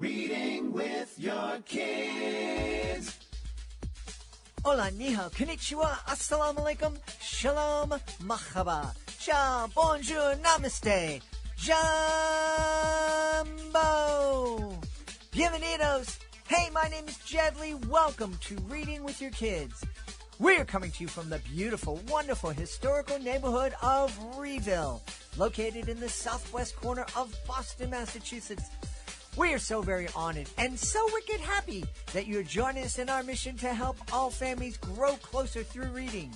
Reading with your kids. Hola, ni hao, konnichiwa, assalamu alaikum, shalom, mahaba, ciao, bonjour, namaste, jambo, bienvenidos. Hey, my name is Jed Lee. Welcome to Reading with Your Kids. We're coming to you from the beautiful, wonderful, historical neighborhood of Reeville, located in the southwest corner of Boston, Massachusetts. We are so very honored and so wicked happy that you're joining us in our mission to help all families grow closer through reading.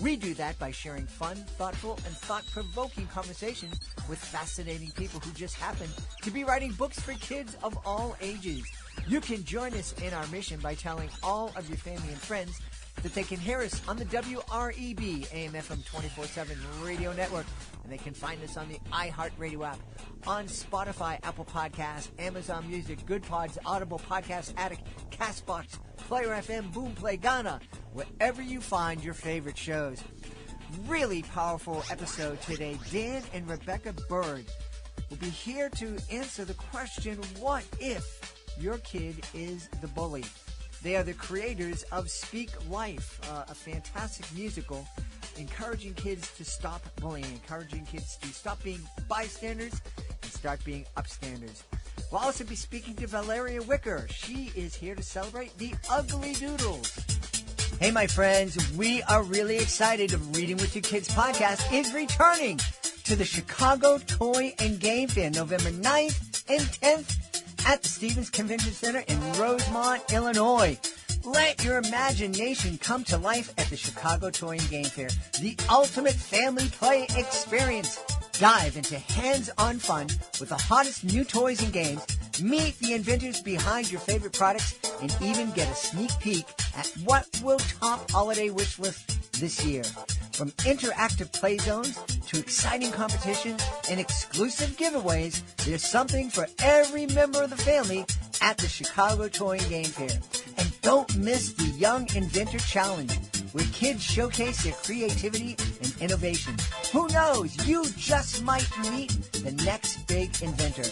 We do that by sharing fun, thoughtful, and thought-provoking conversations with fascinating people who just happen to be writing books for kids of all ages. You can join us in our mission by telling all of your family and friends that they can hear us on the WREB AM/FM 24/7 radio network, and they can find us on the iHeartRadio app, on Spotify, Apple Podcasts, Amazon Music, Good Pods, Audible Podcast Addict, Castbox, Player FM, Boomplay, Ghana, wherever you find your favorite shows. Really powerful episode today. Dan and Rebecca Burd will be here to answer the question, what if your kid is the bully? They are the creators of Speak Life, a fantastic musical encouraging kids to stop bullying, encouraging kids to stop being bystanders and start being upstanders. We'll also be speaking to Valeria Wicker. She is here to celebrate the Ugly Doodles. Hey, my friends, we are really excited. Reading with Your Kids podcast is returning to the Chicago Toy and Game Fair November 9th and 10th at the Stevens Convention Center in Rosemont, Illinois. Let your imagination come to life at the Chicago Toy and Game Fair, the ultimate family play experience. Dive into hands-on fun with the hottest new toys and games, meet the inventors behind your favorite products, and even get a sneak peek at what will top holiday wish lists this year. From interactive play zones to exciting competitions and exclusive giveaways, there's something for every member of the family at the Chicago Toy and Game Fair. And don't miss the Young Inventor Challenge, where kids showcase their creativity and innovation. Who knows? You just might meet the next big inventor.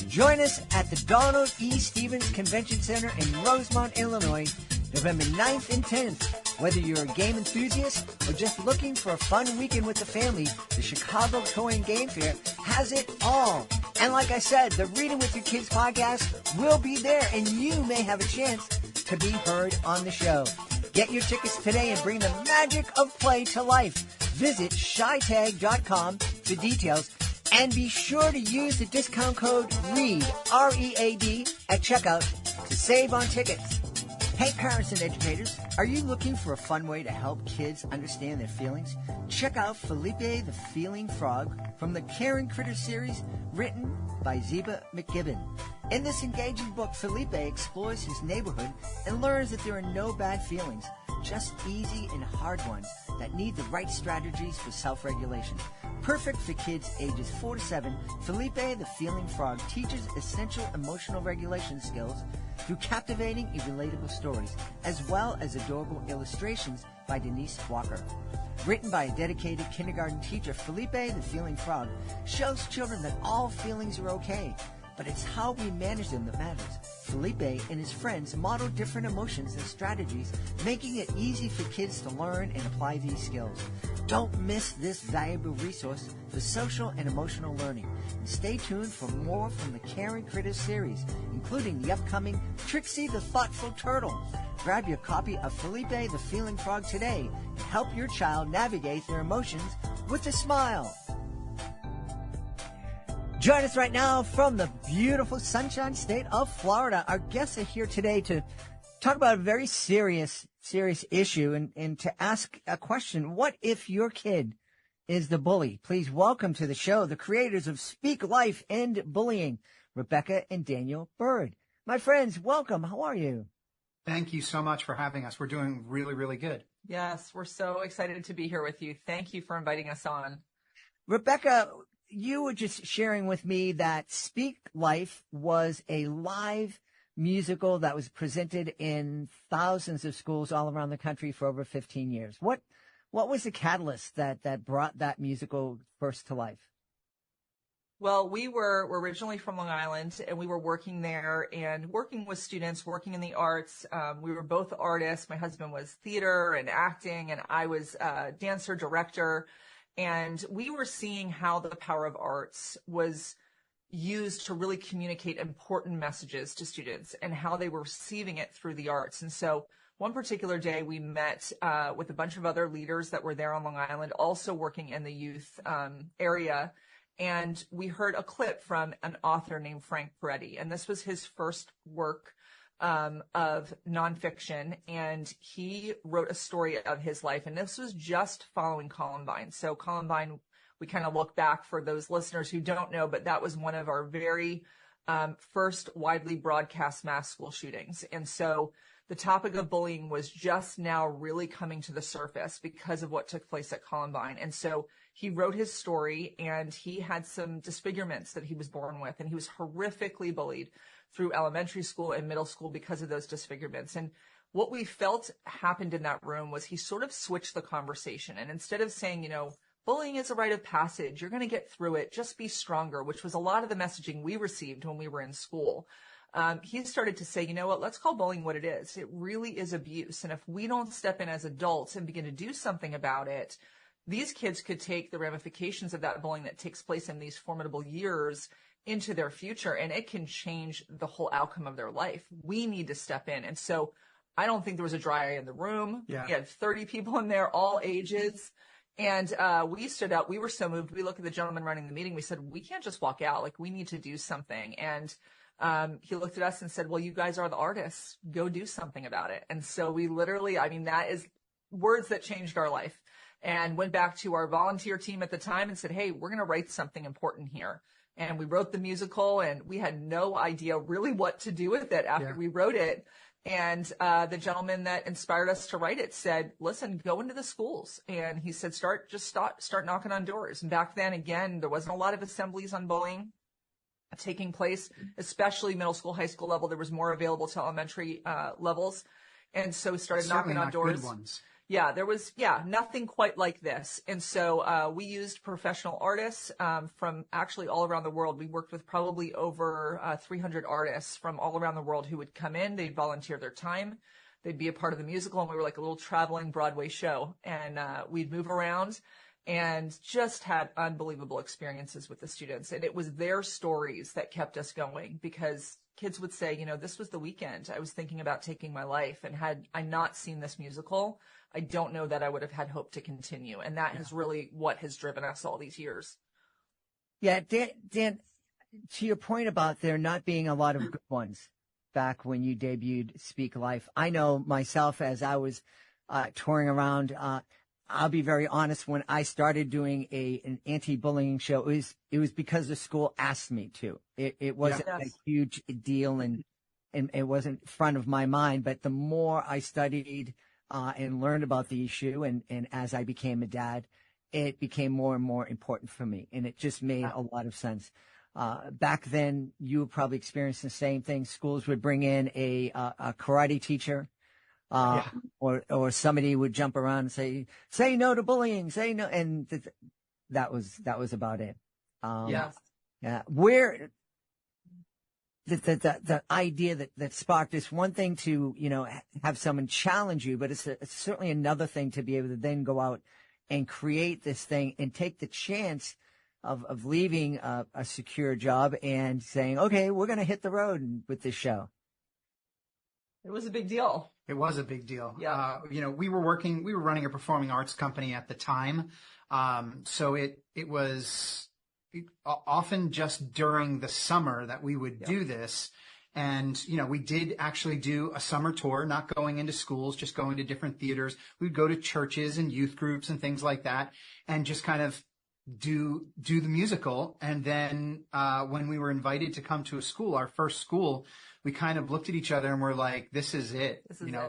Join us at the Donald E. Stevens Convention Center in Rosemont, Illinois, November 9th and 10th. Whether you're a game enthusiast or just looking for a fun weekend with the family, the Chicago Toy and Game Fair has it all. And like I said, the Reading with Your Kids podcast will be there, and you may have a chance to be heard on the show. Get your tickets today and bring the magic of play to life. Visit shytag.com for details, and be sure to use the discount code READ, R-E-A-D, at checkout to save on tickets. Hey, parents and educators, are you looking for a fun way to help kids understand their feelings? Check out Felipe the Feeling Frog from the Caring Critter series, written by Zeba McGibbon. In this engaging book, Felipe explores his neighborhood and learns that there are no bad feelings, just easy and hard ones that need the right strategies for self-regulation. Perfect for kids ages 4 to 7, Felipe the Feeling Frog teaches essential emotional regulation skills through captivating and relatable stories, as well as adorable illustrations by Denise Walker. Written by a dedicated kindergarten teacher, Felipe the Feeling Frog shows children that all feelings are okay, but it's how we manage them that matters. Felipe and his friends model different emotions and strategies, making it easy for kids to learn and apply these skills. Don't miss this valuable resource for social and emotional learning. And stay tuned for more from the Caring Critters series, including the upcoming Trixie the Thoughtful Turtle. Grab your copy of Felipe the Feeling Frog today and help your child navigate their emotions with a smile. Join us right now from the beautiful Sunshine State of Florida. Our guests are here today to talk about a very serious issue and to ask a question. What if your kid is the bully? Please welcome to the show the creators of Speak Life and Bullying, Rebecca and Daniel Burd. My friends, welcome. How are you? Thank you so much for having us. We're doing really, really good. Yes, we're so excited to be here with you. Thank you for inviting us on. Rebecca, you were just sharing with me that Speak Life was a live musical that was presented in thousands of schools all around the country for over 15 years. What was the catalyst that brought that musical first to life? Well, we're originally from Long Island, and we were working there and working with students, working in the arts. We were both artists. My husband was theater and acting, and I was dancer, director. And we were seeing how the power of arts was used to really communicate important messages to students and how they were receiving it through the arts. And so one particular day we met with a bunch of other leaders that were there on Long Island, also working in the youth area. And we heard a clip from an author named Frank Peretti. And this was his first work of nonfiction. And he wrote a story of his life. And this was just following Columbine. So Columbine, we kind of look back for those listeners who don't know, but that was one of our very first widely broadcast mass school shootings. And so the topic of bullying was just now really coming to the surface because of what took place at Columbine. And so he wrote his story, and he had some disfigurements that he was born with, and he was horrifically bullied through elementary school and middle school because of those disfigurements. And what we felt happened in that room was he sort of switched the conversation. And instead of saying, bullying is a rite of passage, you're going to get through it, just be stronger, which was a lot of the messaging we received when we were in school. He started to say, you know what, let's call bullying what it is. It really is abuse. And if we don't step in as adults and begin to do something about it, these kids could take the ramifications of that bullying that takes place in these formidable years into their future, and it can change the whole outcome of their life. We need to step in. And so I don't think there was a dry eye in the room. Yeah. We had 30 people in there, all ages. And we stood up. We were so moved. We looked at the gentleman running the meeting. We said, we can't just walk out. Like, we need to do something. And he looked at us and said, well, you guys are the artists. Go do something about it. And so we literally, that is words that changed our life, and went back to our volunteer team at the time and said, hey, we're going to write something important here. And we wrote the musical, and we had no idea really what to do with it after we wrote it. And the gentleman that inspired us to write it said, listen, go into the schools. And he said, start knocking on doors. And back then, again, there wasn't a lot of assemblies on bullying taking place, especially middle school, high school level. There was more available to elementary levels. And so we started knocking on doors. Good ones. Yeah, there was, nothing quite like this. And so we used professional artists from actually all around the world. We worked with probably over 300 artists from all around the world who would come in. They'd volunteer their time. They'd be a part of the musical, and we were like a little traveling Broadway show. And we'd move around and just had unbelievable experiences with the students. And it was their stories that kept us going, because kids would say, this was the weekend. I was thinking about taking my life, and had I not seen this musical, I don't know that I would have had hope to continue. And that is really what has driven us all these years. Yeah, Dan, to your point about there not being a lot of good ones back when you debuted Speak Life, I know myself as I was touring around, I'll be very honest, when I started doing an anti-bullying show, it was because the school asked me to. It wasn't a huge deal, and it wasn't front of my mind. But the more I studied and learned about the issue, and as I became a dad, it became more and more important for me, and it just made a lot of sense. Back then, you probably experienced the same thing. Schools would bring in a karate teacher. Or somebody would jump around and say no to bullying, say no. And that was about it. Where the idea that sparked this, one thing to, have someone challenge you, but it's certainly another thing to be able to then go out and create this thing and take the chance of leaving a secure job and saying, okay, we're going to hit the road with this show. It was a big deal. It was a big deal. Yeah. We were running a performing arts company at the time. So it was often just during the summer that we would do this. And, we did actually do a summer tour, not going into schools, just going to different theaters. We'd go to churches and youth groups and things like that, and just kind of do the musical. And then, when we were invited to come to a school, our first school, we kind of looked at each other and we're like, this is it.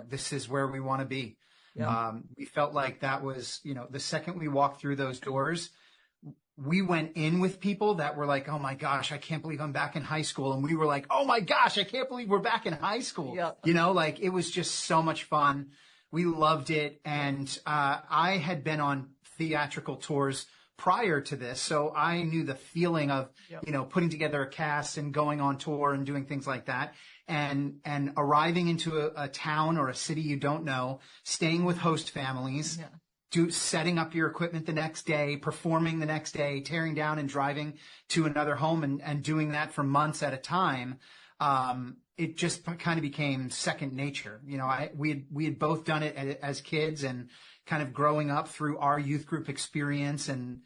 This is where we want to be. Yeah. We felt like that was, the second we walked through those doors, we went in with people that were like, oh my gosh, I can't believe I'm back in high school. And we were like, oh my gosh, I can't believe we're back in high school. Yeah. It was just so much fun. We loved it. And I had been on theatrical tours prior to this. So I knew the feeling of, putting together a cast and going on tour and doing things like that. And arriving into a town or a city you don't know, staying with host families, setting up your equipment the next day, performing the next day, tearing down and driving to another home and doing that for months at a time. It just kind of became second nature. We had both done it as kids and kind of growing up through our youth group experience. And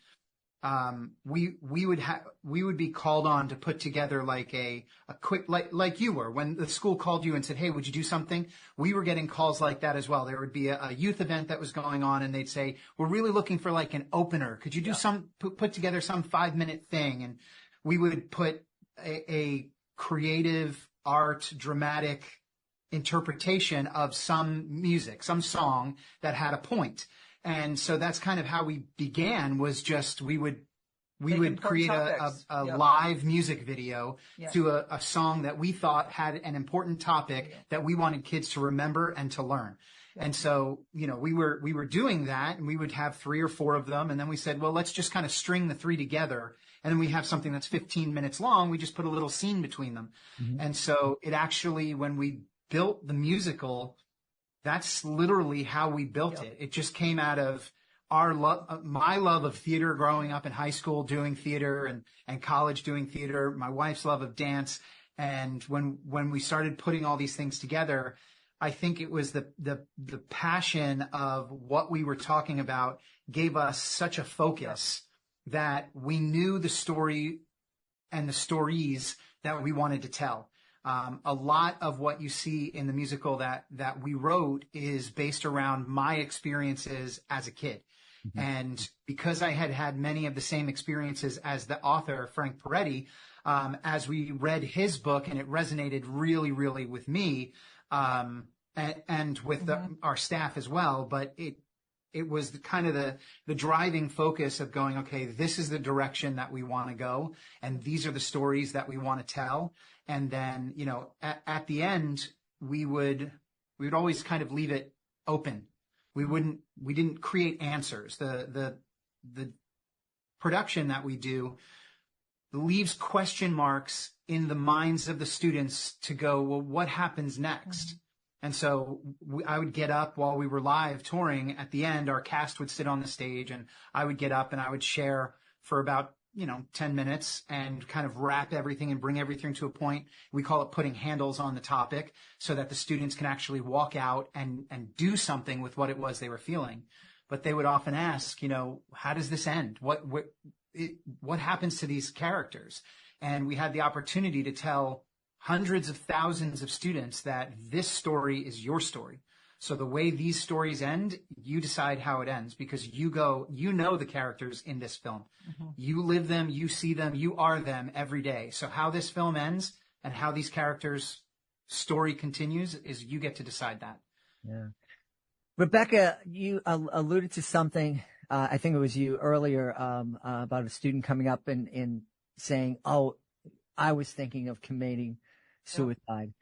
we would be called on to put together like a quick, like you were when the school called you and said, hey, would you do something? We were getting calls like that as well. There would be a youth event that was going on and they'd say, we're really looking for like an opener. Could you do put together some 5-minute thing? And we would put a creative art, dramatic interpretation of some music, some song that had a point. And so that's kind of how we began, was just we would create a live music video to a song that we thought had an important topic that we wanted kids to remember and to learn. And so, we were doing that, and we would have 3 or 4 of them. And then we said, well, let's just kind of string the 3 together. And then we have something that's 15 minutes long. We just put a little scene between them. Mm-hmm. And so it actually, when we built the musical, that's literally how we built it. It just came out of my love of theater growing up in high school, doing theater and college doing theater, my wife's love of dance. And when we started putting all these things together, I think it was the passion of what we were talking about gave us such a focus that we knew the story and the stories that we wanted to tell. A lot of what you see in the musical that we wrote is based around my experiences as a kid. Mm-hmm. And because I had many of the same experiences as the author, Frank Peretti, as we read his book, and it resonated really, really with me, and with our staff as well. But it was kind of the driving focus of going, okay, this is the direction that we want to go, and these are the stories that we want to tell. And then, at the end, we would always kind of leave it open. We didn't create answers. The production that we do leaves question marks in the minds of the students to go, well, what happens next? Mm-hmm. And so I would get up while we were live touring. At the end, our cast would sit on the stage, and I would get up and I would share for about 10 minutes and kind of wrap everything and bring everything to a point. We call it putting handles on the topic, so that the students can actually walk out and do something with what it was they were feeling. But they would often ask, how does this end? What happens to these characters? And we had the opportunity to tell hundreds of thousands of students that this story is your story. So the way these stories end, you decide how it ends, because you know the characters in this film. Mm-hmm. You live them, you see them, you are them every day. So how this film ends and how these characters' story continues is you get to decide that. Yeah. Rebecca, you alluded to something, I think it was you earlier, about a student coming up and saying, oh, I was thinking of committing suicide.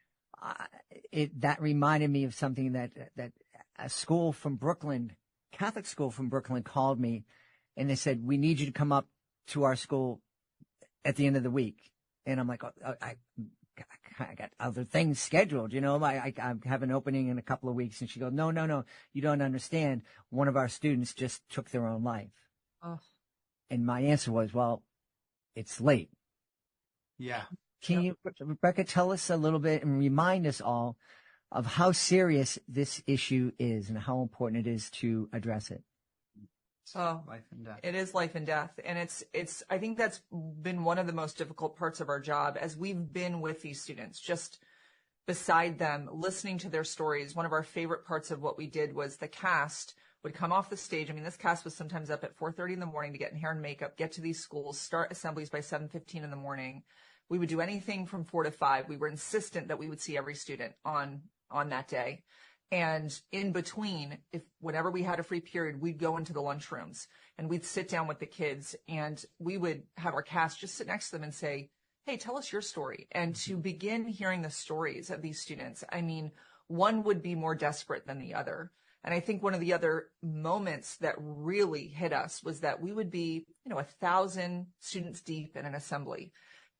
That reminded me of something that a school from Brooklyn, Catholic school from Brooklyn, called me, and they said, we need you to come up to our school at the end of the week. And I'm like, I got other things scheduled, I have an opening in a couple of weeks. And she goes, no, you don't understand. One of our students just took their own life. Oh. And my answer was, well, it's late. Yeah. Can you, Rebecca, tell us a little bit and remind us all of how serious this issue is and how important it is to address it? Oh, life and death. It is life and death. And it's, I think that's been one of the most difficult parts of our job, as we've been with these students, just beside them, listening to their stories. One of our favorite parts of what we did was the cast would come off the stage. I mean, this cast was sometimes up at 4:30 in the morning to get in hair and makeup, get to these schools, start assemblies by 7:15 in the morning. We would do anything from 4 to 5. We were insistent that we would see every student on that day. And in between, whenever we had a free period, we'd go into the lunchrooms and we'd sit down with the kids, and we would have our cast just sit next to them and say, hey, tell us your story. And to begin hearing the stories of these students, I mean, one would be more desperate than the other. And I think one of the other moments that really hit us was that we would be, 1,000 students deep in an assembly.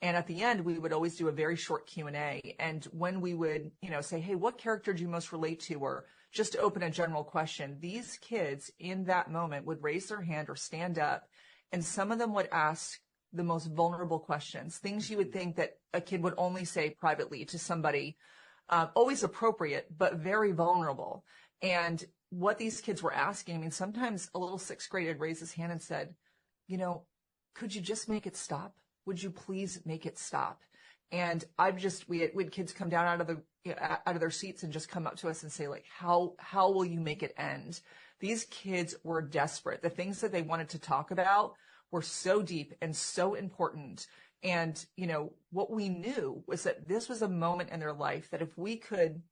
And at the end, we would always do a very short Q&A. And when we would, say, hey, what character do you most relate to? Or just open a general question, these kids in that moment would raise their hand or stand up. And some of them would ask the most vulnerable questions, things you would think that a kid would only say privately to somebody, always appropriate, but very vulnerable. And what these kids were asking, sometimes a little sixth grader would raise his hand and said, could you just make it stop? Would you please make it stop? And we had kids come down out of their seats and just come up to us and say, like, how will you make it end? These kids were desperate. The things that they wanted to talk about were so deep and so important. And, what we knew was that this was a moment in their life that if we could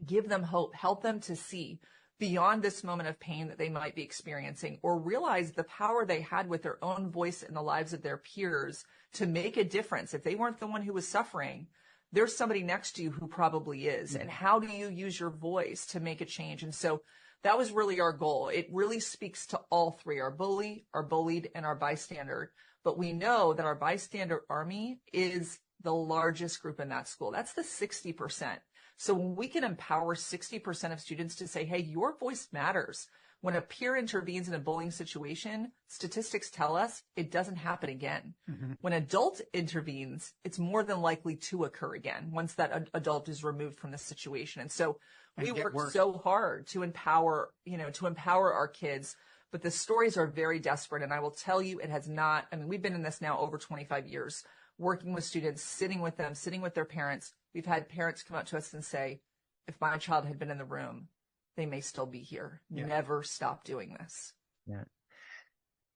give them hope, help them to see beyond this moment of pain that they might be experiencing, or realize the power they had with their own voice in the lives of their peers to make a difference. If they weren't the one who was suffering, there's somebody next to you who probably is. And how do you use your voice to make a change? And so that was really our goal. It really speaks to all three, our bully, our bullied, and our bystander. But we know that our bystander army is the largest group in that school. That's the 60%. So when we can empower 60% of students to say, hey, your voice matters. When a peer intervenes in a bullying situation, statistics tell us it doesn't happen again. Mm-hmm. When adult intervenes, it's more than likely to occur again once that adult is removed from the situation. And so we work so hard to empower our kids, but the stories are very desperate. And I will tell you, it has not, we've been in this now over 25 years, working with students, sitting with them, sitting with their parents. We've had parents come up to us and say, if my child had been in the room, they may still be here. Yeah. Never stop doing this. Yeah.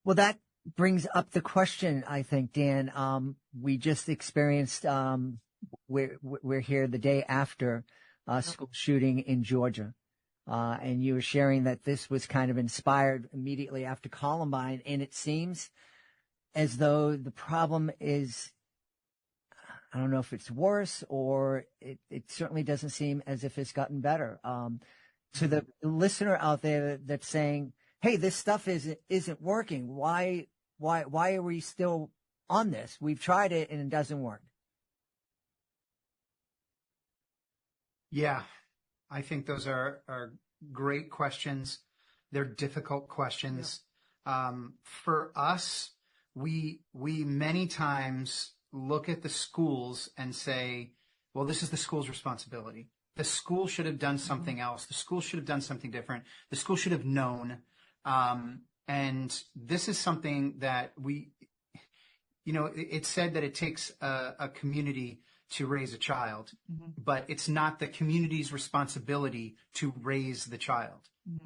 Well, that brings up the question, I think, Dan. We just experienced, we're here the day after a school shooting in Georgia. And you were sharing that this was kind of inspired immediately after Columbine. And it seems as though the problem is, I don't know if it's worse, or it certainly doesn't seem as if it's gotten better. To the listener out there that's saying, hey, this stuff isn't working. Why are we still on this? We've tried it and it doesn't work. Yeah, I think those are great questions. They're difficult questions. Yeah. For us, we many times look at the schools and say, well, this is the school's responsibility. The school should have done something else. The school should have done something different. The school should have known. And this is something that it's said that it takes a community to raise a child, but it's not the community's responsibility to raise the child.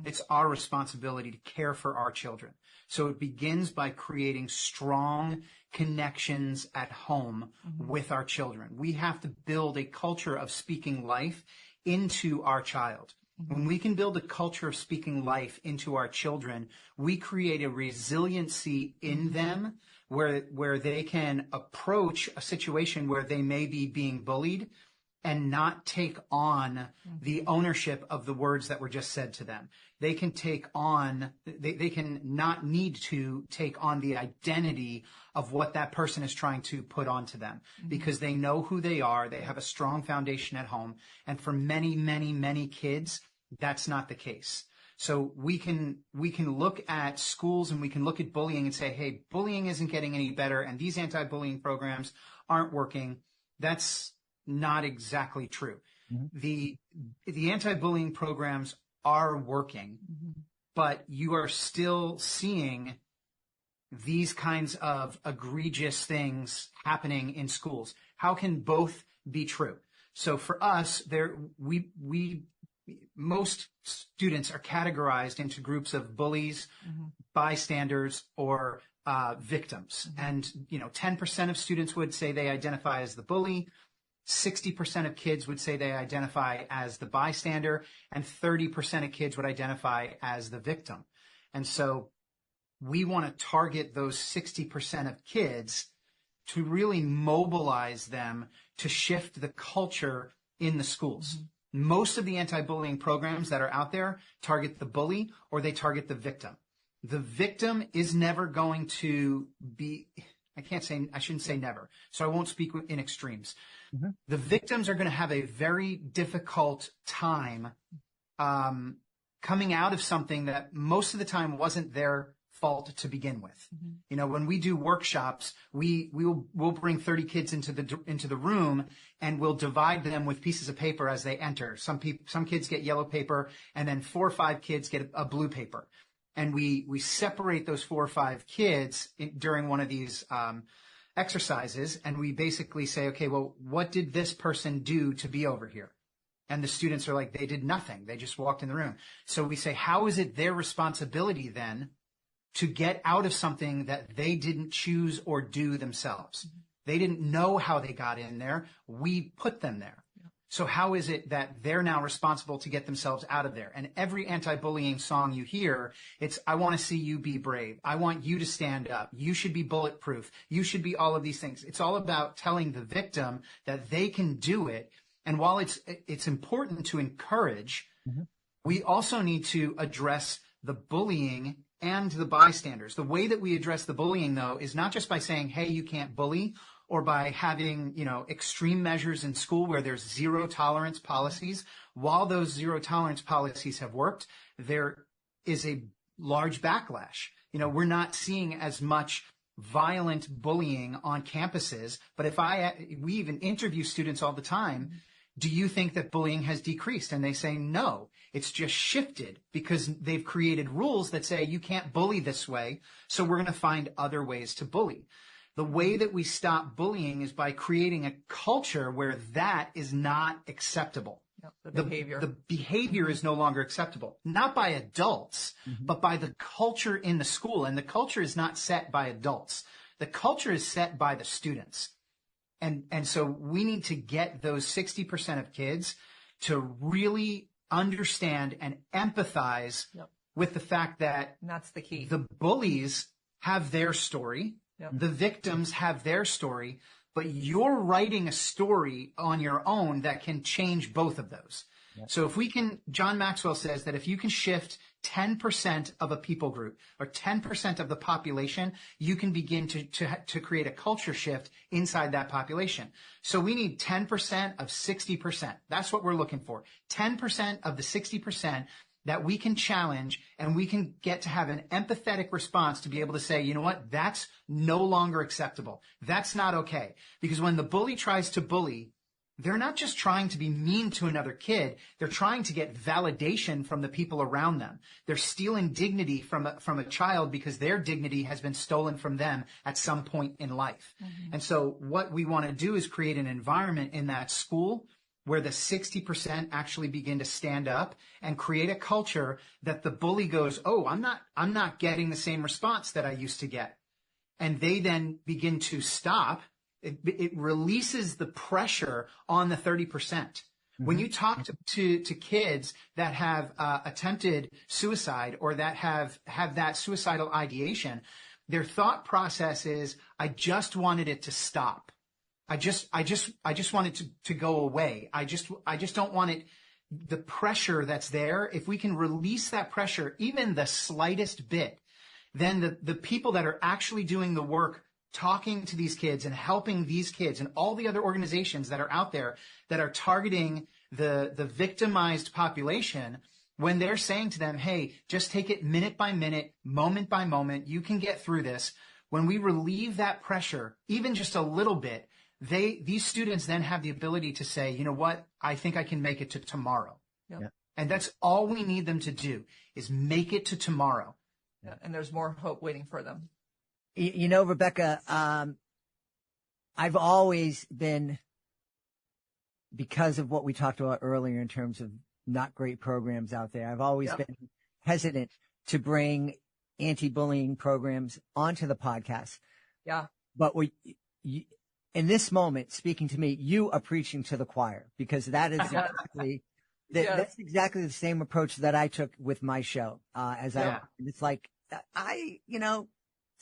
It's our responsibility to care for our children. So it begins by creating strong connections at home with our children. We have to build a culture of speaking life into our child. When we can build a culture of speaking life into our children, we create a resiliency in them where they can approach a situation where they may be being bullied and not take on the ownership of the words that were just said to them. They can they can not need to take on the identity of what that person is trying to put onto them because they know who they are. They have a strong foundation at home. And for many, many, many kids, that's not the case. So we can look at schools and we can look at bullying and say, hey, bullying isn't getting any better and these anti-bullying programs aren't working. That's not exactly true. The anti-bullying programs are working, but you are still seeing these kinds of egregious things happening in schools. How can both be true? So for us, most students are categorized into groups of bullies, bystanders, or victims. And 10% of students would say they identify as the bully. 60% of kids would say they identify as the bystander, and 30% of kids would identify as the victim. And so we want to target those 60% of kids to really mobilize them to shift the culture in the schools. most of the anti-bullying programs that are out there target the bully or they target the victim. The victim is never going to be, I shouldn't say never, so I won't speak in extremes. Mm-hmm. The victims are going to have a very difficult time coming out of something that most of the time wasn't their fault to begin with. Mm-hmm. You know, when we do workshops, we'll bring 30 kids into the room and we'll divide them with pieces of paper as they enter. Some kids get yellow paper and then 4 or 5 kids get a blue paper. And we separate those 4 or 5 kids during one of these exercises, and we basically say, okay, well, what did this person do to be over here? And the students are like, they did nothing. They just walked in the room. So we say, how is it their responsibility then to get out of something that they didn't choose or do themselves? Mm-hmm. They didn't know how they got in there. We put them there. So how is it that they're now responsible to get themselves out of there? And every anti-bullying song you hear, it's, I want to see you be brave. I want you to stand up. You should be bulletproof. You should be all of these things. It's all about telling the victim that they can do it. And while it's important to encourage, mm-hmm. we also need to address the bullying and the bystanders. The way that we address the bullying, though, is not just by saying, hey, you can't bully, or by having, extreme measures in school where there's zero tolerance policies. While those zero tolerance policies have worked, there is a large backlash. We're not seeing as much violent bullying on campuses, but we even interview students all the time. Do you think that bullying has decreased? And they say, no, it's just shifted because they've created rules that say you can't bully this way. So we're going to find other ways to bully. The way that we stop bullying is by creating a culture where that is not acceptable. Yep, the behavior. The behavior is no longer acceptable, not by adults, mm-hmm. but by the culture in the school. And the culture is not set by adults. The culture is set by the students. And so we need to get those 60% of kids to really understand and empathize yep. with the fact that and that's the key. The bullies have their story. Yep. The victims have their story, but you're writing a story on your own that can change both of those. Yep. So if we can, John Maxwell says that if you can shift 10% of a people group or 10% of the population, you can begin to create a culture shift inside that population. So we need 10% of 60%. That's what we're looking for. 10% of the 60% that we can challenge and we can get to have an empathetic response to be able to say, you know what, that's no longer acceptable. That's not okay. Because when the bully tries to bully, they're not just trying to be mean to another kid. They're trying to get validation from the people around them. They're stealing dignity from a child because their dignity has been stolen from them at some point in life. Mm-hmm. And so what we want to do is create an environment in that school where the 60% actually begin to stand up and create a culture that the bully goes, oh, I'm not getting the same response that I used to get. And they then begin to stop. It releases the pressure on the 30%. Mm-hmm. When you talk to kids that have attempted suicide or that have that suicidal ideation, their thought process is, I just wanted it to stop. I just want it to go away. I just don't want it, the pressure that's there. If we can release that pressure, even the slightest bit, then the people that are actually doing the work, talking to these kids and helping these kids and all the other organizations that are out there that are targeting the victimized population, when they're saying to them, hey, just take it minute by minute, moment by moment, you can get through this. When we relieve that pressure, even just a little bit, these students then have the ability to say, you know what, I think I can make it to tomorrow. Yep. And that's all we need them to do is make it to tomorrow. Yeah. And there's more hope waiting for them. Rebecca, I've always been, because of what we talked about earlier in terms of not great programs out there, I've always been hesitant to bring anti-bullying programs onto the podcast. Yeah. But in this moment, speaking to me, you are preaching to the choir, because that is exactly that's exactly the same approach that I took with my show. It's like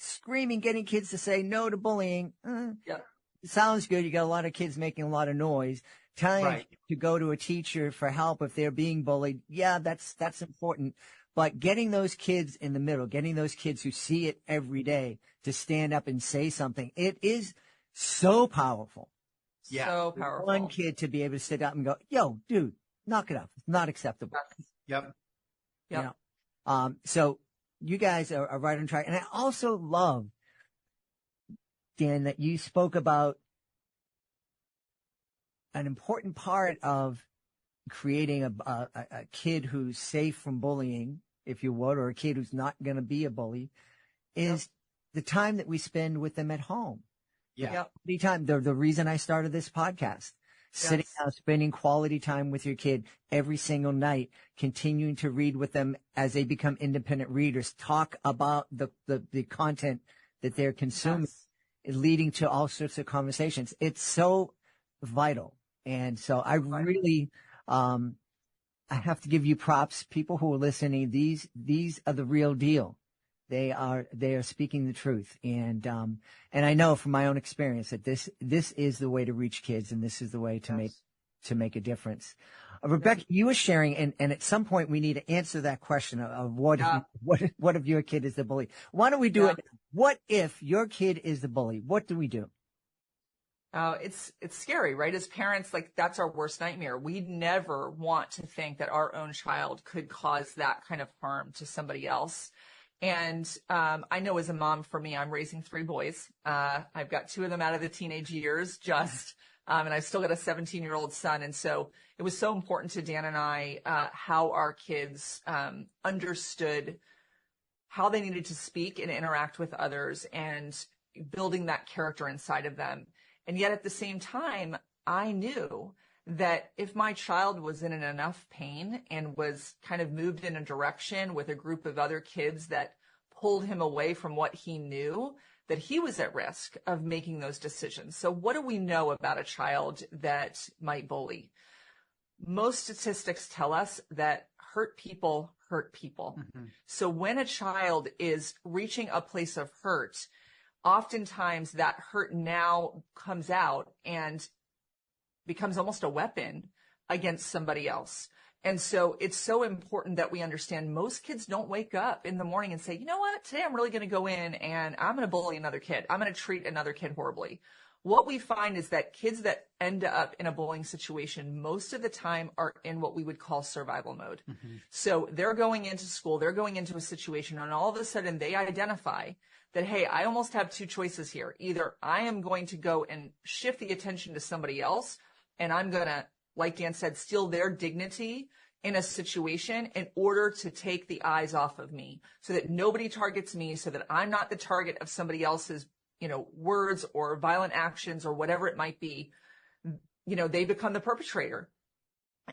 screaming, getting kids to say no to bullying. It sounds good. You got a lot of kids making a lot of noise. time Right. to go to a teacher for help if they're being bullied. Yeah, that's important. But getting those kids in the middle, getting those kids who see it every day to stand up and say something, it is so powerful. Yeah. So powerful. One kid to be able to sit up and go, yo, dude, knock it off. It's not acceptable. Yep. Yep. You know? So you guys are right on track. And I also love, Dan, that you spoke about an important part of creating a kid who's safe from bullying, if you would, or a kid who's not going to be a bully, is the time that we spend with them at home. Yeah. Yep. The time, the reason I started this podcast, sitting down, spending quality time with your kid every single night, continuing to read with them as they become independent readers, talk about the content that they're consuming, leading to all sorts of conversations. It's so vital. And so I really, I have to give you props. People who are listening, these are the real deal. They are speaking the truth. And I know from my own experience that this is the way to reach kids, and this is the way to make a difference. Rebecca, you were sharing, and at some point we need to answer that question of what if your kid is the bully? Why don't we do it? What if your kid is the bully? What do we do? It's scary, right? As parents, like, that's our worst nightmare. We never want to think that our own child could cause that kind of harm to somebody else. And I know as a mom, for me, I'm raising 3 boys. I've got 2 of them out of the teenage years and I've still got a 17-year-old son. And so it was so important to Dan and I how our kids understood how they needed to speak and interact with others and building that character inside of them. And yet at the same time, I knew that if my child was in enough pain and was kind of moved in a direction with a group of other kids that pulled him away from what he knew, that he was at risk of making those decisions. So what do we know about a child that might bully? Most statistics tell us that hurt people hurt people. Mm-hmm. So when a child is reaching a place of hurt, oftentimes that hurt now comes out and becomes almost a weapon against somebody else. And so it's so important that we understand most kids don't wake up in the morning and say, you know what, today I'm really going to go in and I'm going to bully another kid. I'm going to treat another kid horribly. What we find is that kids that end up in a bullying situation most of the time are in what we would call survival mode. Mm-hmm. So they're going into school, they're going into a situation, and all of a sudden they identify that, hey, I almost have 2 choices here. Either I am going to go and shift the attention to somebody else, and I'm going to, like Dan said, steal their dignity in a situation in order to take the eyes off of me so that nobody targets me, so that I'm not the target of somebody else's, words or violent actions or whatever it might be. They become the perpetrator.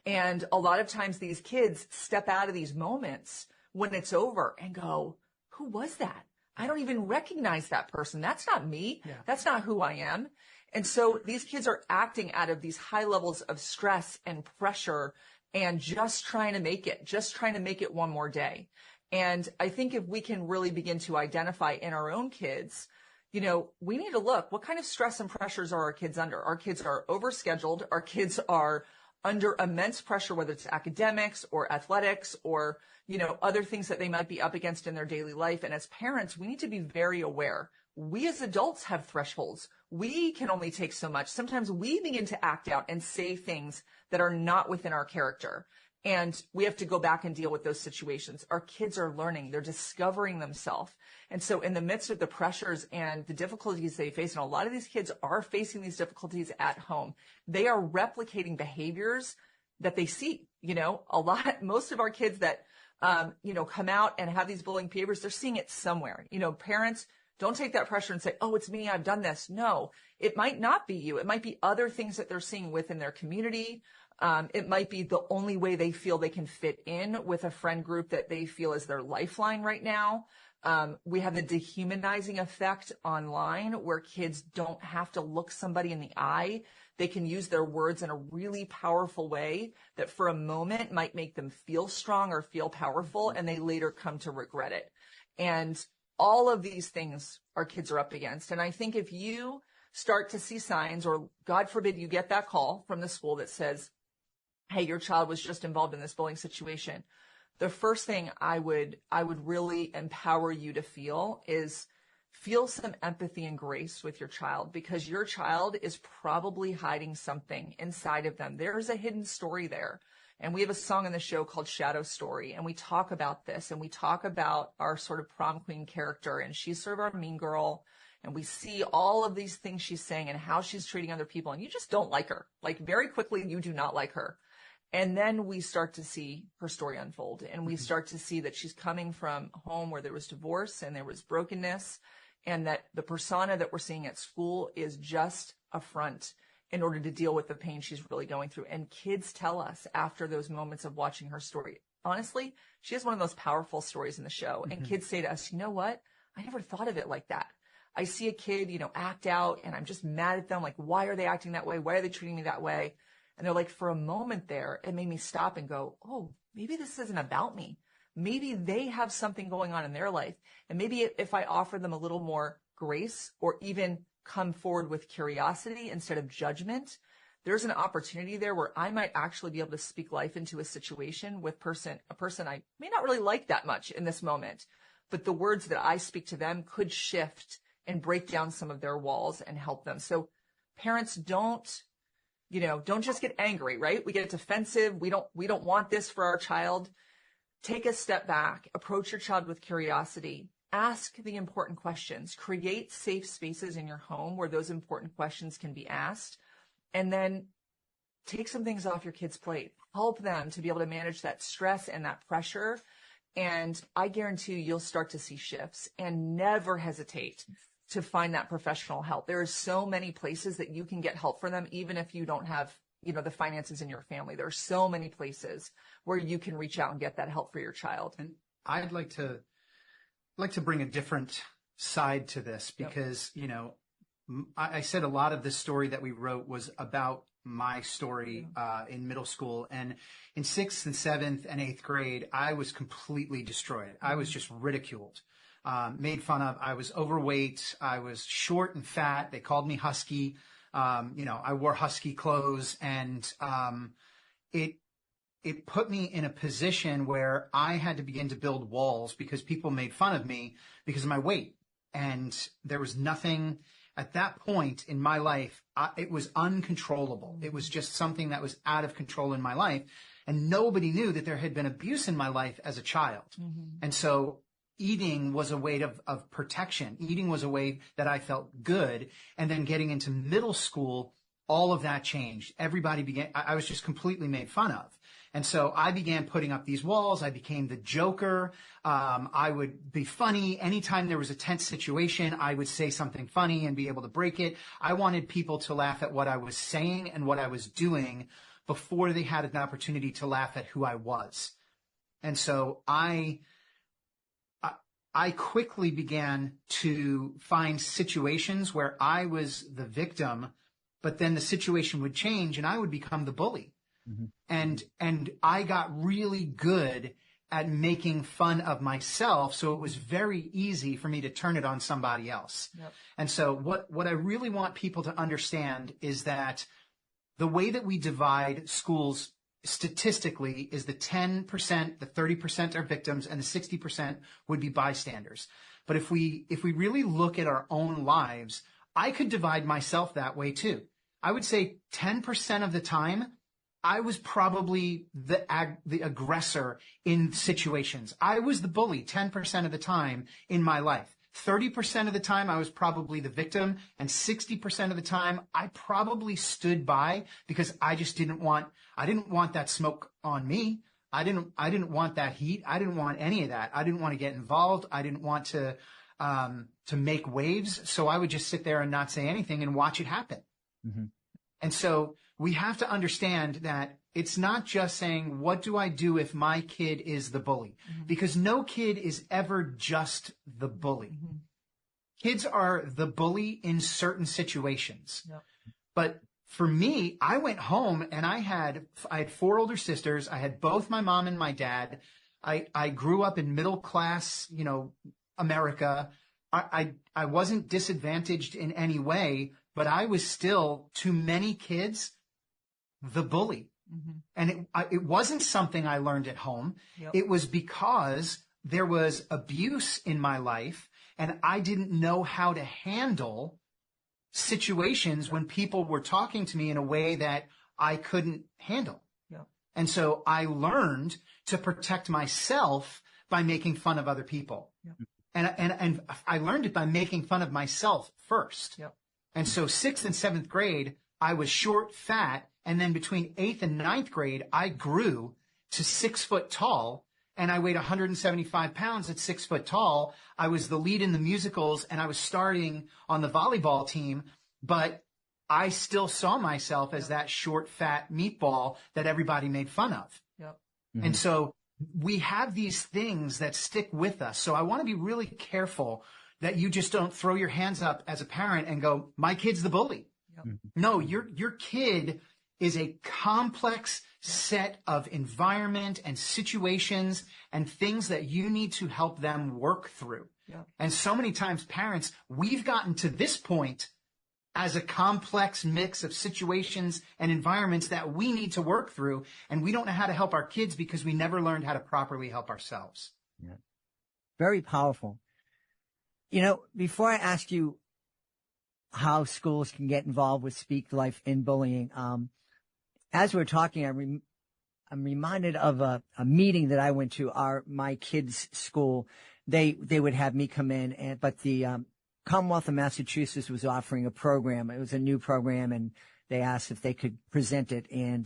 And a lot of times these kids step out of these moments when it's over and go, who was that? I don't even recognize that person. That's not me. Yeah. That's not who I am. And so these kids are acting out of these high levels of stress and pressure and just trying to make it one more day. And I think if we can really begin to identify in our own kids, we need to look, what kind of stress and pressures are our kids under? Our kids are overscheduled. Our kids are under immense pressure, whether it's academics or athletics or, other things that they might be up against in their daily life. And as parents, we need to be very aware. We as adults have thresholds. We can only take so much. Sometimes we begin to act out and say things that are not within our character. And we have to go back and deal with those situations. Our kids are learning. They're discovering themselves. And so in the midst of the pressures and the difficulties they face, and a lot of these kids are facing these difficulties at home, they are replicating behaviors that they see. Most of our kids that, come out and have these bullying behaviors, they're seeing it somewhere. Parents, don't take that pressure and say, oh, it's me, I've done this. No, it might not be you. It might be other things that they're seeing within their community. It might be the only way they feel they can fit in with a friend group that they feel is their lifeline right now. We have the dehumanizing effect online where kids don't have to look somebody in the eye. They can use their words in a really powerful way that for a moment might make them feel strong or feel powerful, and they later come to regret it. And all of these things our kids are up against. And I think if you start to see signs, or God forbid you get that call from the school that says, hey, your child was just involved in this bullying situation, the first thing I would really empower you to feel is feel some empathy and grace with your child, because your child is probably hiding something inside of them. There's a hidden story there. And we have a song on the show called Shadow Story, and we talk about this, and we talk about our sort of prom queen character, and she's sort of our mean girl, and we see all of these things she's saying and how she's treating other people, and you just don't like her. Like, very quickly, you do not like her. And then we start to see her story unfold, and we start to see that she's coming from a home where there was divorce and there was brokenness, and that the persona that we're seeing at school is just a front in order to deal with the pain she's really going through. And kids tell us after those moments of watching her story, honestly, she has one of those powerful stories in the show. And kids say to us, you know what? I never thought of it like that. I see a kid, act out, and I'm just mad at them. Like, why are they acting that way? Why are they treating me that way? And they're like, for a moment there, it made me stop and go, oh, maybe this isn't about me. Maybe they have something going on in their life. And maybe if I offer them a little more grace, or even come forward with curiosity instead of judgment, there's an opportunity there where I might actually be able to speak life into a situation with a person I may not really like that much in this moment, but the words that I speak to them could shift and break down some of their walls and help them. So parents, don't just get angry, right? We get defensive. We don't want this for our child. Take a step back, approach your child with curiosity. Ask the important questions. Create safe spaces in your home where those important questions can be asked. And then take some things off your kid's plate. Help them to be able to manage that stress and that pressure. And I guarantee you'll start to see shifts. And never hesitate to find that professional help. There are so many places that you can get help for them, even if you don't have the finances in your family. There are so many places where you can reach out and get that help for your child. And I'd like to bring a different side to this, because, I said a lot of this story that we wrote was about my story in middle school. And in 6th and 7th and 8th grade, I was completely destroyed. I was just ridiculed, made fun of. I was overweight. I was short and fat. They called me husky. I wore husky clothes, and it put me in a position where I had to begin to build walls because people made fun of me because of my weight. And there was nothing at that point in my life. It was uncontrollable. It was just something that was out of control in my life. And nobody knew that there had been abuse in my life as a child. And so eating was a way of protection. Eating was a way that I felt good. And then getting into middle school, all of that changed. I was just completely made fun of. And so I began putting up these walls. I became the joker. I would be funny. Anytime there was a tense situation, I would say something funny and be able to break it. I wanted people to laugh at what I was saying and what I was doing before they had an opportunity to laugh at who I was. And so I quickly began to find situations where I was the victim, but then the situation would change and I would become the bully. And I got really good at making fun of myself. So it was very easy for me to turn it on somebody else. And so what I really want people to understand is that the way that we divide schools statistically is the 10%, the 30% are victims, and the 60% would be bystanders. But if we really look at our own lives, I could divide myself that way too. I would say 10% of the time, I was probably the aggressor in situations. I was the bully 10% of the time in my life. 30% of the time, I was probably the victim, and 60% of the time, I probably stood by because I just didn't want that smoke on me. I didn't want that heat. I didn't want any of that. I didn't want to get involved. I didn't want to make waves. So I would just sit there and not say anything and watch it happen. And so we have to understand that it's not just saying, what do I do if my kid is the bully? Because no kid is ever just the bully. Kids are the bully in certain situations. But for me, I went home and I had 4 older sisters. I had both my mom and my dad. I grew up in middle class, America. I wasn't disadvantaged in any way, but I was still, to many kids, the bully. And it wasn't something I learned at home. It was because there was abuse in my life, and I didn't know how to handle situations when people were talking to me in a way that I couldn't handle. And so I learned to protect myself by making fun of other people. And I learned it by making fun of myself first. And so 6th and 7th grade, I was short, fat. And then between 8th and 9th grade, I grew to 6 foot tall, and I weighed 175 pounds at 6 foot tall. I was the lead in the musicals, and I was starting on the volleyball team, but I still saw myself as that short, fat meatball that everybody made fun of. And so we have these things that stick with us. So I want to be really careful that you just don't throw your hands up as a parent and go, my kid's the bully. No, your kid is a complex set of environment and situations and things that you need to help them work through. And so many times, parents, we've gotten to this point as a complex mix of situations and environments that we need to work through, and we don't know how to help our kids because we never learned how to properly help ourselves. Very powerful. You know, before I ask you how schools can get involved with Speak Life in bullying, as we're talking, I'm reminded of a meeting that I went to. My kids' school, they would have me come in, but the Commonwealth of Massachusetts was offering a program. It was a new program, and they asked if they could present it. And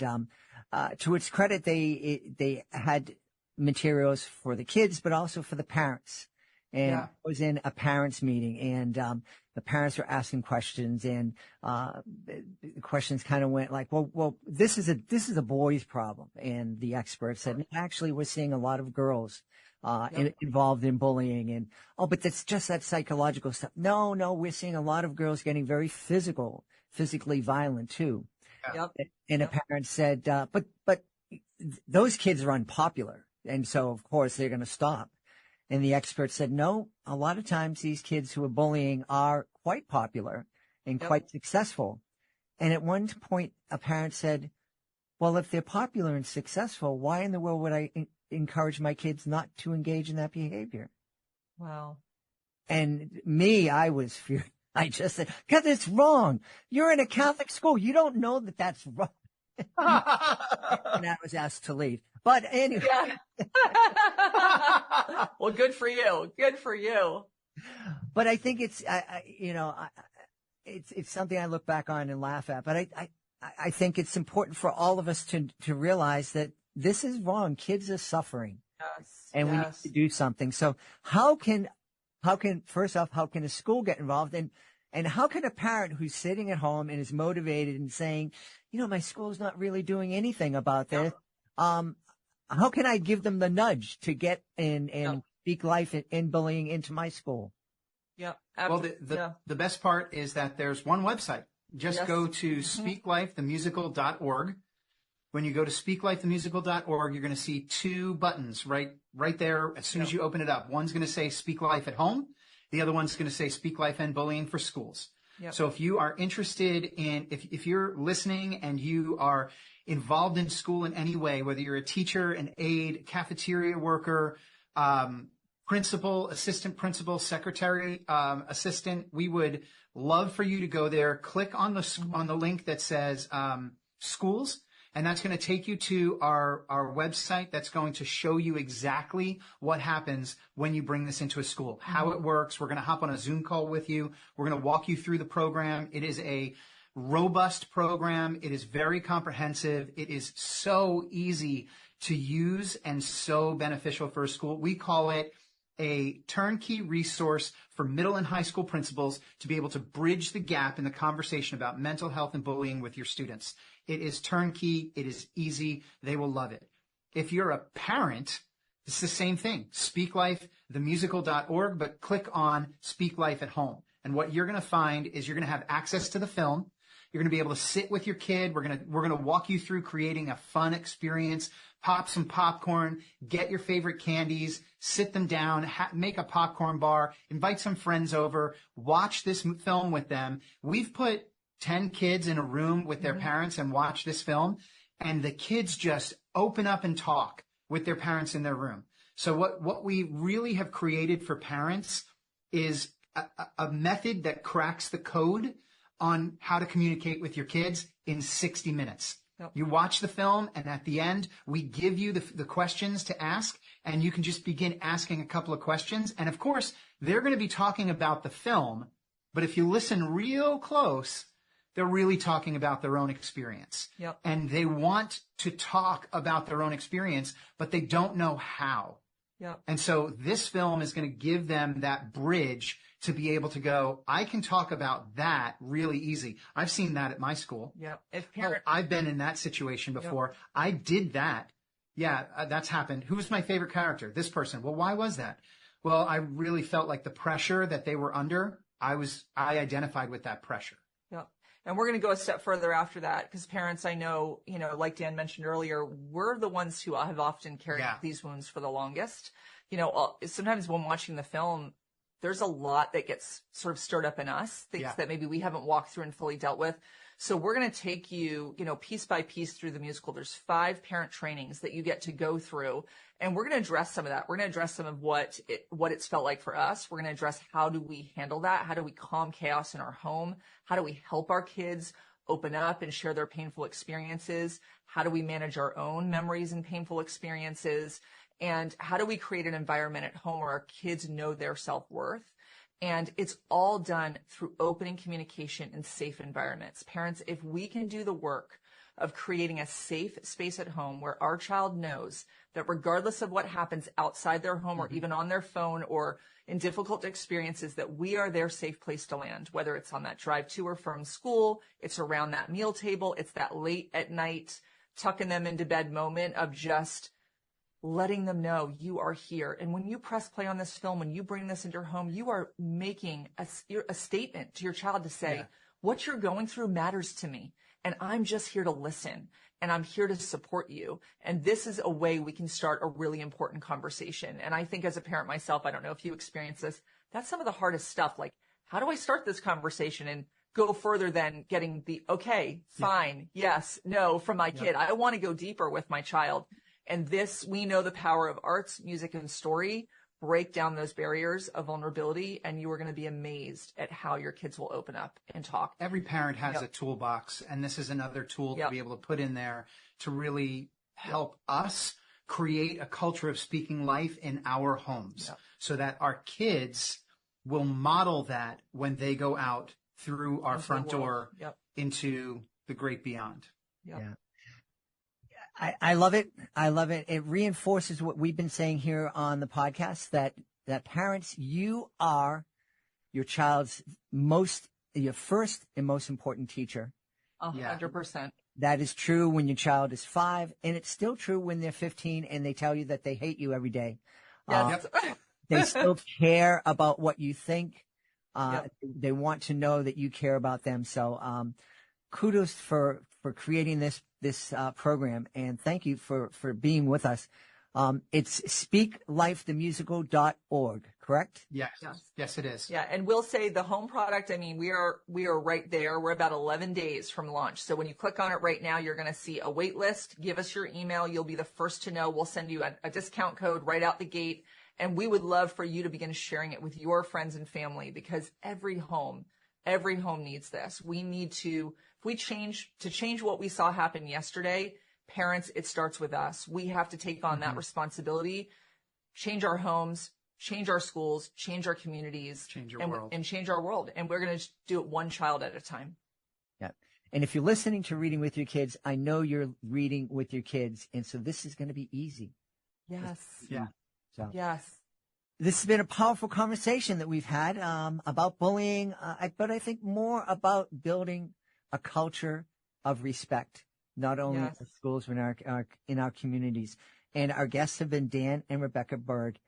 to its credit, they had materials for the kids, but also for the parents. And I was in a parents' meeting, and the parents were asking questions, and the questions kind of went like, well, this is a boys' problem. And the expert said, actually, we're seeing a lot of girls involved in bullying, and but that's just that psychological stuff. No, we're seeing a lot of girls getting very physically violent too. And a parent said, but those kids are unpopular, and so of course they're going to stop. And the expert said, no, a lot of times these kids who are bullying are quite popular and quite successful. And at one point, a parent said, well, if they're popular and successful, why in the world would I encourage my kids not to engage in that behavior? Wow. And me, I was furious. I just said, because it's wrong. You're in a Catholic school. You don't know that that's wrong. And I was asked to leave. But anyway. Well, good for you. Good for you. But I think it's, it's something I look back on and laugh at. But I think it's important for all of us to realize that this is wrong. Kids are suffering. And we need to do something. So how can first off, how can a school get involved? And how can a parent who's sitting at home and is motivated and saying, my school's not really doing anything about this. How can I give them the nudge to get and Speak Life in bullying into my school? Well, the best part is that there's one website. Just go to speaklifethemusical.org. When you go to speaklifethemusical.org, you're going to see two buttons right there as soon as you open it up. One's going to say Speak Life at Home. The other one's going to say Speak Life and Bullying for Schools. So if you are interested in, if you're listening and you are involved in school in any way, whether you're a teacher, an aide, cafeteria worker, principal, assistant principal, secretary, assistant, we would love for you to go there. Click on the link that says schools, and that's going to take you to our website. That's going to show you exactly what happens when you bring this into a school, how it works. We're going to hop on a Zoom call with you. We're going to walk you through the program. It is a robust program. It is very comprehensive. It is so easy to use and so beneficial for a school. We call it a turnkey resource for middle and high school principals to be able to bridge the gap in the conversation about mental health and bullying with your students. It is turnkey. It is easy. They will love it. If you're a parent, it's the same thing. SpeakLifeTheMusical.org, but click on Speak Life at Home. And what you're going to find is you're going to have access to the film. You're going to be able to sit with your kid. We're going to walk you through creating a fun experience. Pop some popcorn, get your favorite candies, sit them down, make a popcorn bar, invite some friends over, watch this film with them. We've put 10 kids in a room with their parents and watch this film, and the kids just open up and talk with their parents in their room. So what we really have created for parents is a method that cracks the code on how to communicate with your kids in 60 minutes. Yep. You watch the film, and at the end, we give you the questions to ask, and you can just begin asking a couple of questions. And of course, they're going to be talking about the film, but if you listen real close, they're really talking about their own experience. Yep. And they want to talk about their own experience, but they don't know how. Yep. And so this film is going to give them that bridge to be able to go, I can talk about that really easy. I've seen that at my school. Yep. I've been in that situation before. Yep. I did that. Yeah, that's happened. Who's my favorite character? This person. Well, why was that? Well, I really felt like the pressure that they were under, I identified with that pressure. Yep. And we're going to go a step further after that, because parents, I know, like Dan mentioned earlier, we're the ones who have often carried these wounds for the longest. Sometimes when watching the film, there's a lot that gets sort of stirred up in us, things that maybe we haven't walked through and fully dealt with. So we're going to take you, piece by piece through the musical. There's 5 parent trainings that you get to go through, and we're going to address some of that. We're going to address some of what it's felt like for us. We're going to address how do we handle that? How do we calm chaos in our home? How do we help our kids open up and share their painful experiences? How do we manage our own memories and painful experiences? And how do we create an environment at home where our kids know their self-worth? And it's all done through opening communication in safe environments. Parents, if we can do the work of creating a safe space at home where our child knows that regardless of what happens outside their home or even on their phone or in difficult experiences, that we are their safe place to land, whether it's on that drive to or from school, it's around that meal table, it's that late at night, tucking them into bed moment of just letting them know you are here. And when you press play on this film, when you bring this into your home, you are making a statement to your child to say, what you're going through matters to me. And I'm just here to listen. And I'm here to support you. And this is a way we can start a really important conversation. And I think as a parent myself, I don't know if you experience this, that's some of the hardest stuff. Like, how do I start this conversation and go further than getting the, okay, fine, yes, no from my kid. I want to go deeper with my child. And this, we know the power of arts, music, and story break down those barriers of vulnerability, and you are going to be amazed at how your kids will open up and talk. Every parent has a toolbox, and this is another tool to be able to put in there to really help us create a culture of speaking life in our homes so that our kids will model that when they go out through our front door into the great beyond. I love it. I love it. It reinforces what we've been saying here on the podcast, that parents, you are your child's your first and most important teacher. 100%. That is true when your child is 5, and it's still true when they're 15 and they tell you that they hate you every day. Yes. They still care about what you think. They want to know that you care about them. So kudos for creating this program, and thank you for being with us. It's speaklifethemusical.org, correct? Yes, it is. Yeah, and we'll say the home product, I mean, we are right there. We're about 11 days from launch. So when you click on it right now, you're going to see a wait list. Give us your email. You'll be the first to know. We'll send you a discount code right out the gate. And we would love for you to begin sharing it with your friends and family, because every home needs this. We need to, if we change what we saw happen yesterday, parents, it starts with us. We have to take on that responsibility, change our homes, change our schools, change our communities, change our world. And change our world. And we're going to do it one child at a time. Yeah. And if you're listening to Reading with Your Kids, I know you're reading with your kids. And so this is going to be easy. Yes. Yeah. So. Yes. This has been a powerful conversation that we've had about bullying, but I think more about building a culture of respect, not only in our schools, but in our communities. And our guests have been Dan and Rebecca Burd.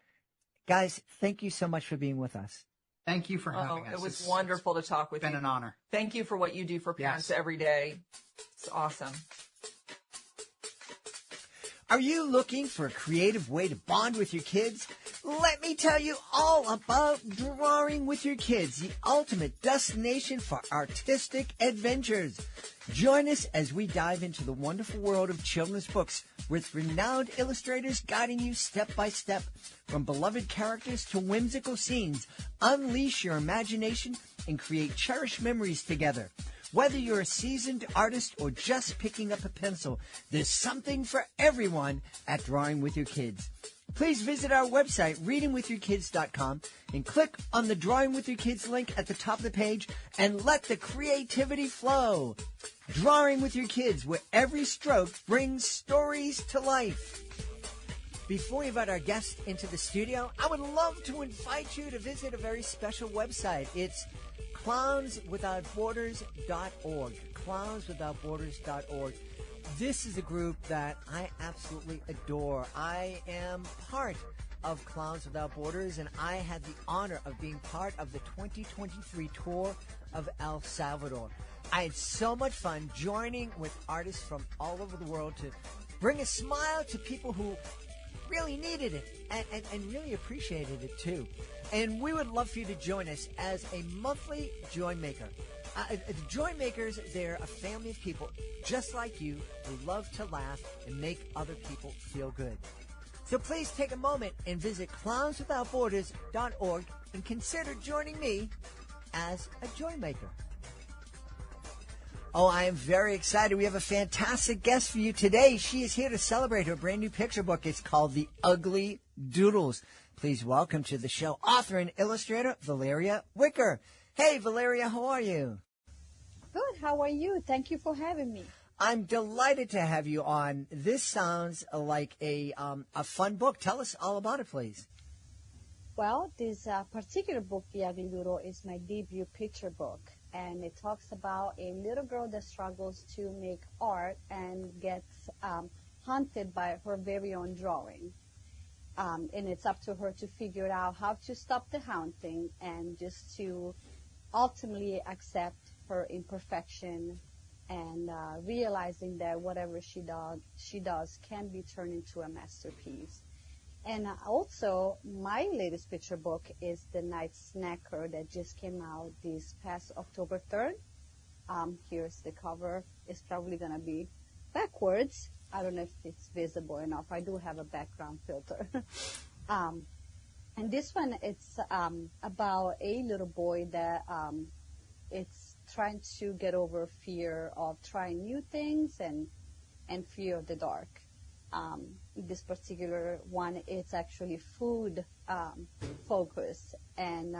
Guys, thank you so much for being with us. Thank you for having us. It was wonderful to talk with you. It's been an honor. Thank you for what you do for parents every day. It's awesome. Are you looking for a creative way to bond with your kids? Let me tell you all about Drawing with Your Kids, the ultimate destination for artistic adventures. Join us as we dive into the wonderful world of children's books with renowned illustrators guiding you step by step. From beloved characters to whimsical scenes, unleash your imagination and create cherished memories together. Whether you're a seasoned artist or just picking up a pencil, there's something for everyone at Drawing with Your Kids. Please visit our website, readingwithyourkids.com, and click on the Drawing with Your Kids link at the top of the page and let the creativity flow. Drawing with Your Kids, where every stroke brings stories to life. Before we invite our guest into the studio, I would love to invite you to visit a very special website. It's clownswithoutborders.org. Clownswithoutborders.org. This is a group that I absolutely adore. I am part of Clowns Without Borders, and I had the honor of being part of the 2023 tour of El Salvador. I had so much fun joining with artists from all over the world to bring a smile to people who really needed it and really appreciated it too. And we would love for you to join us as a monthly Joy Maker. The Joy Makers, they're a family of people just like you who love to laugh and make other people feel good. So please take a moment and visit clownswithoutborders.org and consider joining me as a Joy Maker. Oh, I am very excited. We have a fantastic guest for you today. She is here to celebrate her brand new picture book. It's called The Ugly Doodles. Please welcome to the show author and illustrator Valeria Wicker. Hey, Valeria, how are you? Good. How are you? Thank you for having me. I'm delighted to have you on. This sounds like a fun book. Tell us all about it, please. Well, this particular book, The Ugly Doodle, is my debut picture book. And it talks about a little girl that struggles to make art and gets haunted by her very own drawing. And it's up to her to figure out how to stop the haunting and just to ultimately accept her imperfection and realizing that whatever she does can be turned into a masterpiece. And also, my latest picture book is The Night Snacker that just came out this past October 3rd. Here's the cover. It's probably going to be backwards. I don't know if it's visible enough. I do have a background filter. And this one, it's about a little boy that it's trying to get over fear of trying new things and fear of the dark. This particular one, it's actually food focused, and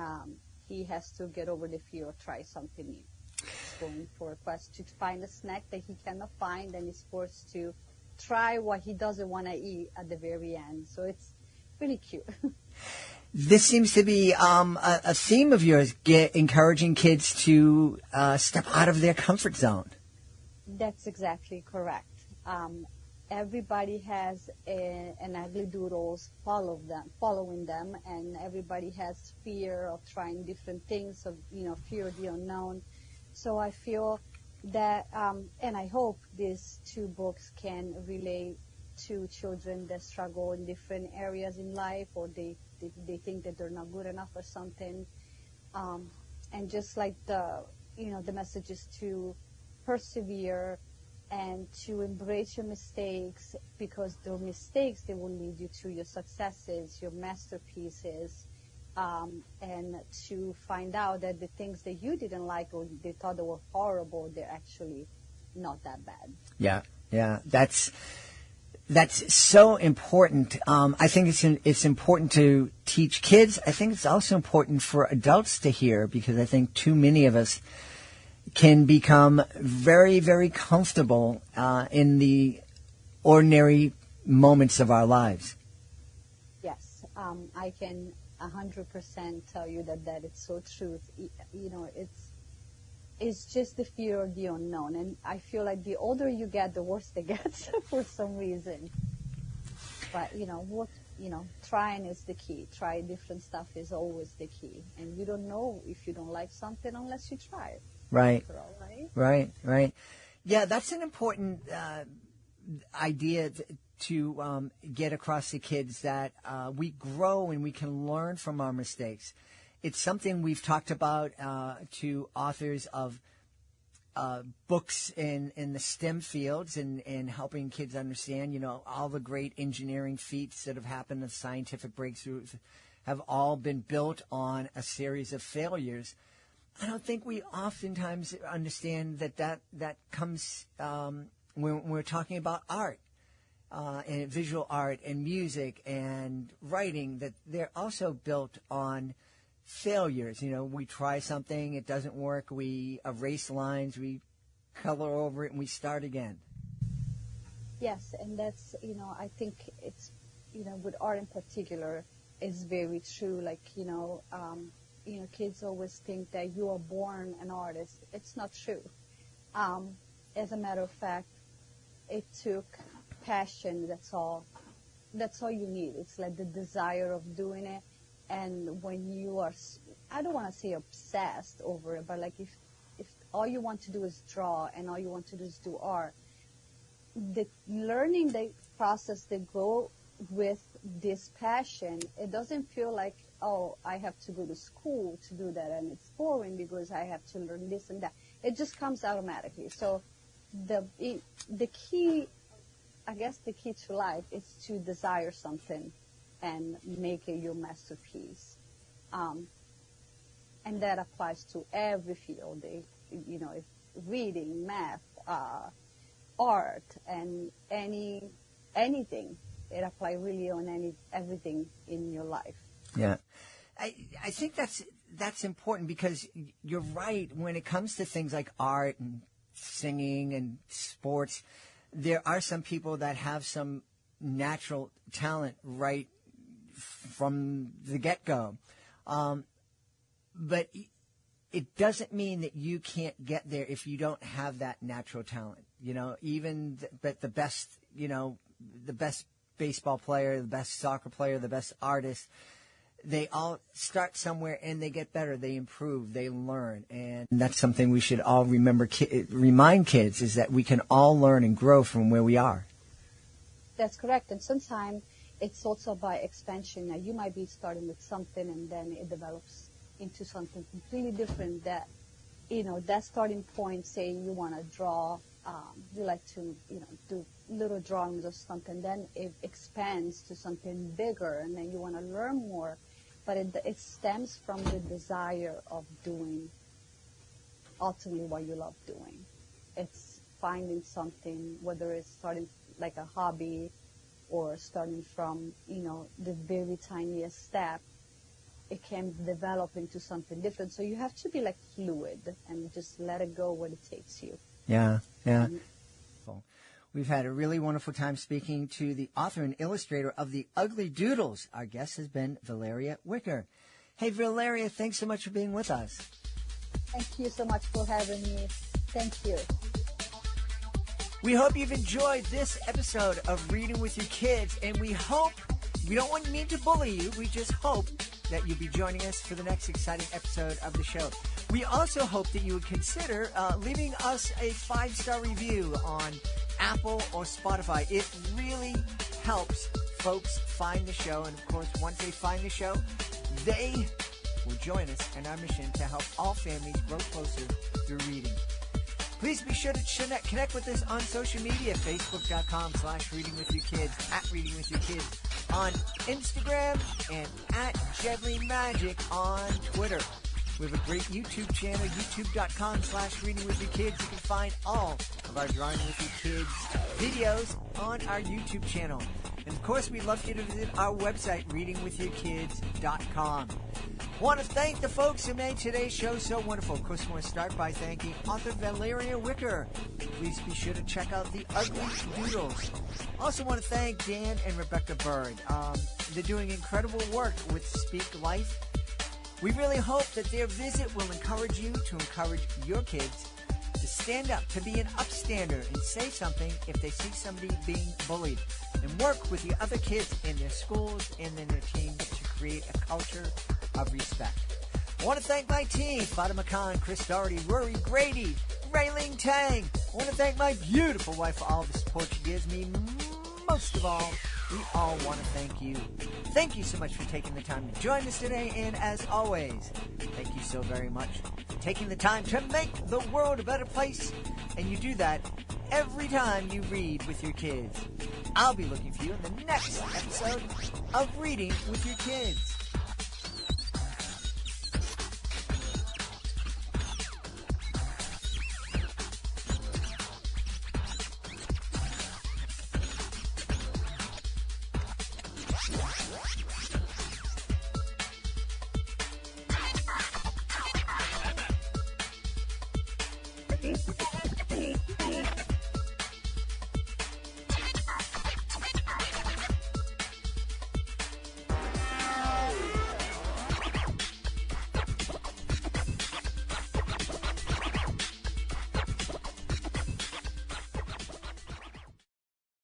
he has to get over the fear of try something new. He's going for a quest to find a snack that he cannot find, and he's forced to try what he doesn't want to eat at the very end. So it's really cute. This seems to be a theme of yours, encouraging kids to step out of their comfort zone. That's exactly correct. Everybody has an ugly doodles following them, and everybody has fear of trying different things, of fear of the unknown. So I feel that, and I hope these two books can relate to children that struggle in different areas in life, or they think that they're not good enough or something. And just like the message is to persevere and to embrace your mistakes, because the mistakes, they will lead you to your successes, your masterpieces, and to find out that the things that you didn't like or they thought they were horrible, they're actually not that bad. Yeah, that's so important. I think it's important to teach kids. I think it's also important for adults to hear, because I think too many of us can become very, very comfortable in the ordinary moments of our lives. Yes, I can 100% tell you that it's so true. It's just the fear of the unknown, and I feel like the older you get, the worse it gets for some reason. But trying is the key. Try different stuff is always the key, and you don't know if you don't like something unless you try it. Right. All, right. Right. Yeah, that's an important idea to get across to kids that we grow and we can learn from our mistakes. It's something we've talked about to authors of books in the STEM fields and helping kids understand, all the great engineering feats that have happened, the scientific breakthroughs have all been built on a series of failures. I don't think we oftentimes understand that comes when we're talking about art and visual art and music and writing, that they're also built on failures. We try something, it doesn't work, we erase lines, we color over it, and we start again. Yes, and that's, I think it's, with art in particular, is very true. Like, kids always think that you are born an artist. It's not true. As a matter of fact, it took passion. That's all you need. It's like the desire of doing it. And when you are, I don't want to say obsessed over it, but like if all you want to do is draw and all you want to do is do art, the learning the process that go with this passion, it doesn't feel like, oh, I have to go to school to do that and it's boring because I have to learn this and that. It just comes automatically. So the key, I guess the key to life is to desire something and make it your masterpiece. And that applies to every field, if reading, math, art, and anything. It applies really on everything in your life. Yeah. I think that's important because you're right. When it comes to things like art and singing and sports, there are some people that have some natural talent right from the get-go. But it doesn't mean that you can't get there if you don't have that natural talent. Even the best baseball player, the best soccer player, the best artist, they all start somewhere and they get better, they improve, they learn. And that's something we should all remind kids, is that we can all learn and grow from where we are. That's correct. And sometimes it's also by expansion. Now, you might be starting with something and then it develops into something completely different that, that starting point, say you want to draw, you like to, do little drawings or something, then it expands to something bigger and then you want to learn more. But it stems from the desire of doing ultimately what you love doing. It's finding something, whether it's starting like a hobby or starting from, the very tiniest step, it can develop into something different. So you have to be like fluid and just let it go where it takes you. Yeah. We've had a really wonderful time speaking to the author and illustrator of The Ugly Doodles. Our guest has been Valeria Wicker. Hey, Valeria, thanks so much for being with us. Thank you so much for having me. Thank you. We hope you've enjoyed this episode of Reading with Your Kids, and we don't mean to bully you, we just hope that you'll be joining us for the next exciting episode of the show. We also hope that you would consider leaving us a 5-star review on Apple or Spotify. It really helps folks find the show, and of course, once they find the show, they will join us in our mission to help all families grow closer through reading. Please be sure to connect with us on social media, facebook.com/readingwithyourkids, @readingwithyourkids on Instagram, and @JedleyMagic on Twitter. We have a great YouTube channel, youtube.com/readingwithyourkids. You can find all of our Drawing with Your Kids videos on our YouTube channel. And of course, we'd love you to visit our website, readingwithyourkids.com. I want to thank the folks who made today's show so wonderful. Of course, I want to start by thanking author Valeria Wicker. Please be sure to check out The Ugly Doodles. Also want to thank Dan and Rebecca Burd. They're doing incredible work with Speak Life. We really hope that their visit will encourage you to encourage your kids to stand up, to be an upstander, and say something if they see somebody being bullied, and work with the other kids in their schools and in their teams to create a culture of respect. I want to thank my team, Fatima Khan, Chris Doherty, Rory Grady, Raylene Tang, I want to thank my beautiful wife for all the support she gives me. Most of all, we all want to thank you. Thank you so much for taking the time to join us today, and as always, thank you so very much for taking the time to make the world a better place, and you do that every time you read with your kids. I'll be looking for you in the next episode of Reading with Your Kids. With